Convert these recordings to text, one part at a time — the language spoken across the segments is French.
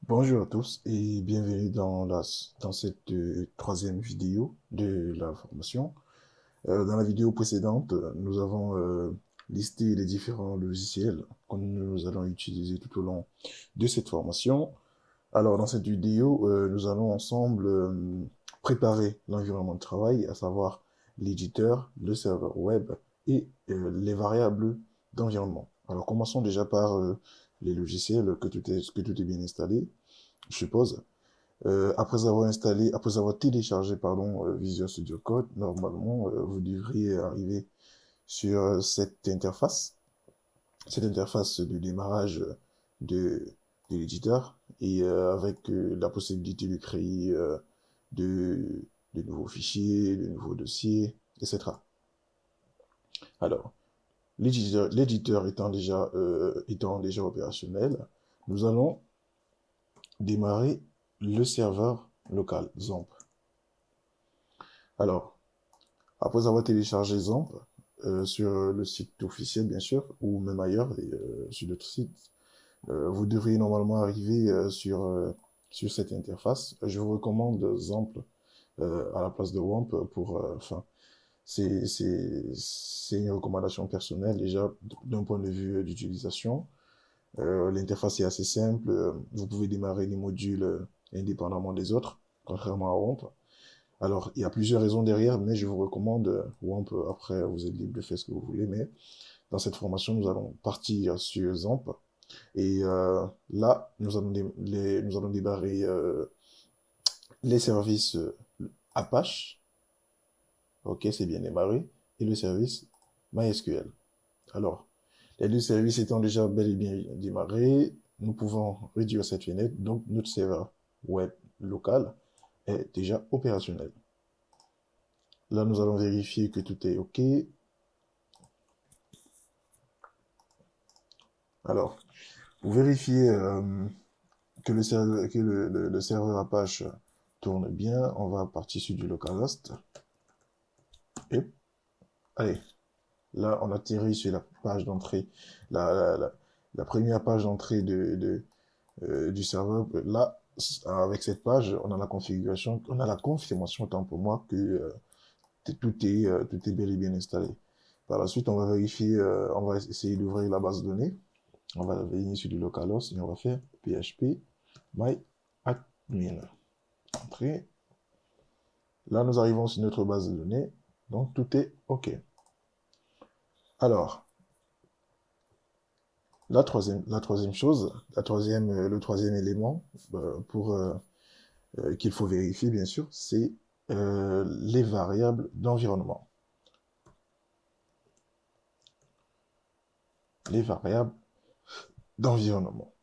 Bonjour à tous et bienvenue dans cette troisième vidéo de la formation. Dans la vidéo précédente, nous avons listé les différents logiciels que nous allons utiliser tout au long de cette formation. Alors, dans cette vidéo, nous allons ensemble préparer l'environnement de travail, à savoir l'éditeur, le serveur web et les variables d'environnement. Alors, commençons déjà par les logiciels que tout est bien installé, je suppose. Après avoir téléchargé, pardon, Visual Studio Code, normalement, vous devriez arriver sur cette interface de démarrage de, de l'éditeur, et avec la possibilité de créer de, de nouveaux fichiers, de nouveaux dossiers, etc. Alors, l'éditeur étant déjà opérationnel, nous allons démarrer le serveur local, XAMPP. Alors, après avoir téléchargé XAMPP sur le site officiel, bien sûr, ou même ailleurs, sur d'autres sites, vous devriez normalement arriver sur cette interface. Je vous recommande XAMPP à la place de WAMP enfin, c'est une recommandation personnelle déjà d'un point de vue d'utilisation. L'interface est assez simple. Vous pouvez démarrer les modules indépendamment des autres, contrairement à WAMP. Alors, il y a plusieurs raisons derrière, mais je vous recommande WAMP. Après, vous êtes libre de faire ce que vous voulez, mais dans cette formation, nous allons partir sur XAMPP. Et là, nous allons démarrer les services Apache. Ok, c'est bien démarré. Et le service MySQL. Alors, les deux services étant déjà bel et bien démarrés, nous pouvons réduire cette fenêtre. Donc, notre serveur web local est déjà opérationnel. Là, nous allons vérifier que tout est OK. Alors, pour vérifier que le serveur Apache tourne bien, on va partir sur du localhost. Et, allez, là, on atterrit sur la page d'entrée, la, la, la, la première page d'entrée du serveur. Là, avec cette page, on a la configuration, on a la confirmation, autant pour moi, que tout est bel et bien installé. Par la suite, on va vérifier, on va essayer d'ouvrir la base de données. On va venir sur du localhost et on va faire php myadmin. Entrée. Là, nous arrivons sur notre base de données. Donc, tout est OK. Alors, la troisième chose, le troisième élément pour qu'il faut vérifier, bien sûr, c'est les variables d'environnement. Les variables d'environnement.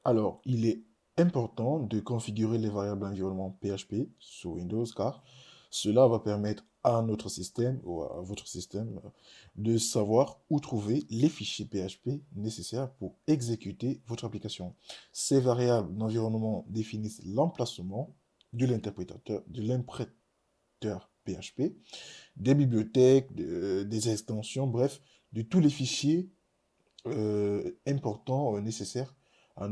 Alors, il est important de configurer les variables d'environnement PHP sur Windows car cela va permettre à notre système ou à votre système de savoir où trouver les fichiers PHP nécessaires pour exécuter votre application. Ces variables d'environnement définissent l'emplacement de l'interpréteur PHP, des bibliothèques, des extensions, bref, de tous les fichiers important, nécessaire à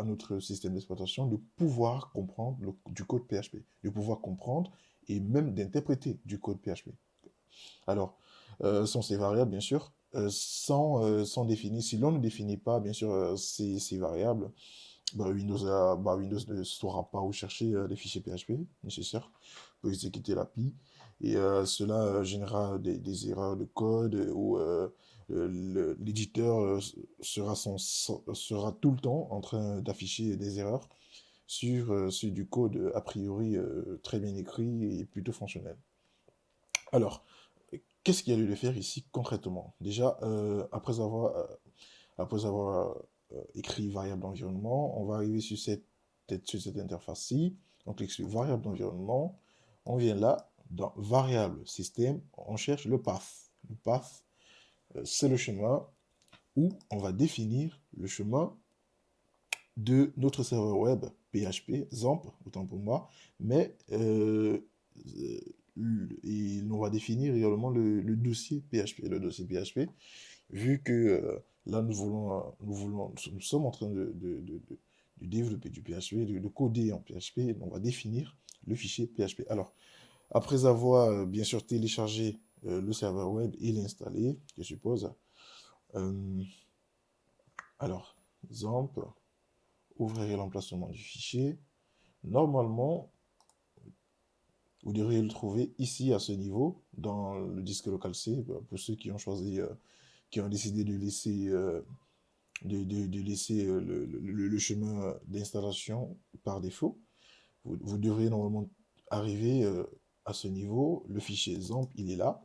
notre système d'exploitation de pouvoir comprendre du code PHP, de pouvoir comprendre et même d'interpréter du code PHP. Alors, sont ces variables, bien sûr, sans définir, si l'on ne définit pas, bien sûr, ces variables, Windows ne saura pas où chercher les fichiers PHP nécessaires pour exécuter l'API. Et cela générera des erreurs de code où l'éditeur sera tout le temps en train d'afficher des erreurs sur du code a priori très bien écrit et plutôt fonctionnel. Alors, qu'est-ce qu'il y a lieu de faire ici concrètement? Déjà, après avoir écrit variable d'environnement, on va arriver sur cette interface-ci. On clique sur variable d'environnement. On vient là, dans variable système, on cherche le path. Le path, c'est le chemin où on va définir le chemin de notre serveur web PHP, XAMPP, autant pour moi, mais et on va définir également le dossier PHP. Le dossier PHP vu que là, nous sommes en train de développer du PHP, de coder en PHP, on va définir le fichier PHP. Alors, après avoir bien sûr téléchargé le serveur web et l'installé, je suppose, euh, alors, XAMPP, ouvrir l'emplacement du fichier. Normalement, vous devriez le trouver ici à ce niveau, dans le disque local C, pour ceux qui ont choisi, qui ont décidé de laisser, de laisser le chemin d'installation par défaut. Vous devriez normalement arriver à ce niveau, le fichier XAMPP, il est là,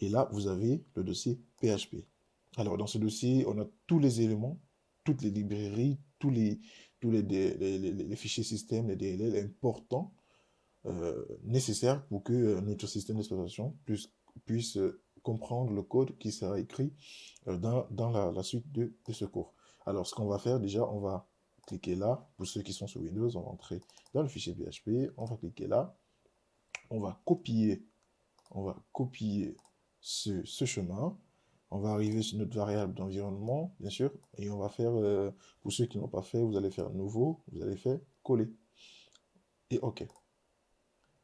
et là, vous avez le dossier PHP. Alors, dans ce dossier, on a tous les éléments, toutes les librairies, les fichiers système, les DLL importants nécessaires pour que notre système d'exploitation puisse comprendre le code qui sera écrit dans la suite de ce cours. Alors, ce qu'on va faire, déjà, on va cliquer là. Pour ceux qui sont sur Windows, on va entrer dans le fichier PHP. On va cliquer là. On va copier ce chemin. On va arriver sur notre variable d'environnement, bien sûr, et on va faire, pour ceux qui n'ont pas fait, vous allez faire nouveau, vous allez faire coller. Et OK.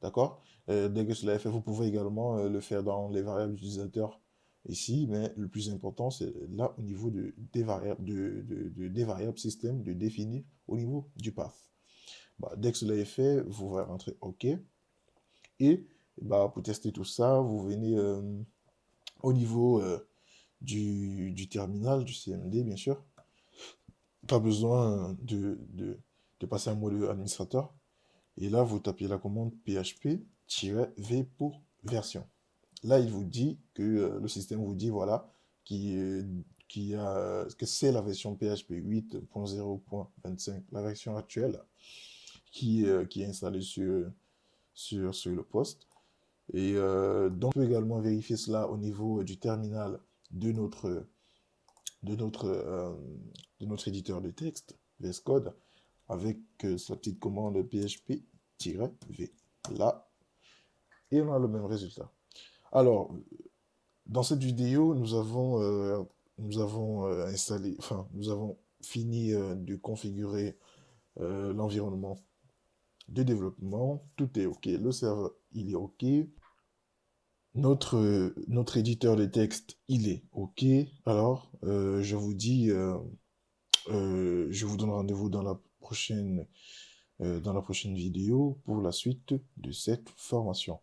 D'accord? Dès que cela est fait, vous pouvez également le faire dans les variables utilisateurs ici, mais le plus important, c'est là au niveau des variables, des variables système de définir au niveau du path. Bah, dès que cela est fait, vous allez rentrer OK. Et bah, pour tester tout ça, vous venez au niveau du terminal, du CMD, bien sûr. Pas besoin de passer un mode administrateur. Et là, vous tapez la commande php-v pour version. Là, il vous dit que le système vous dit, voilà, que c'est la version PHP 8.0.25, la version actuelle, qui est installée sur le poste. Et donc, on peut également vérifier cela au niveau du terminal de notre, de notre, euh, de notre éditeur de texte, VS Code, avec sa petite commande php-v. Là, et on a le même résultat. Alors, dans cette vidéo, nous avons installé, enfin, nous avons fini de configurer l'environnement de développement. Tout est OK. Le serveur, il est OK. Notre éditeur de texte, il est OK. Alors, je vous donne rendez-vous dans la prochaine vidéo pour la suite de cette formation.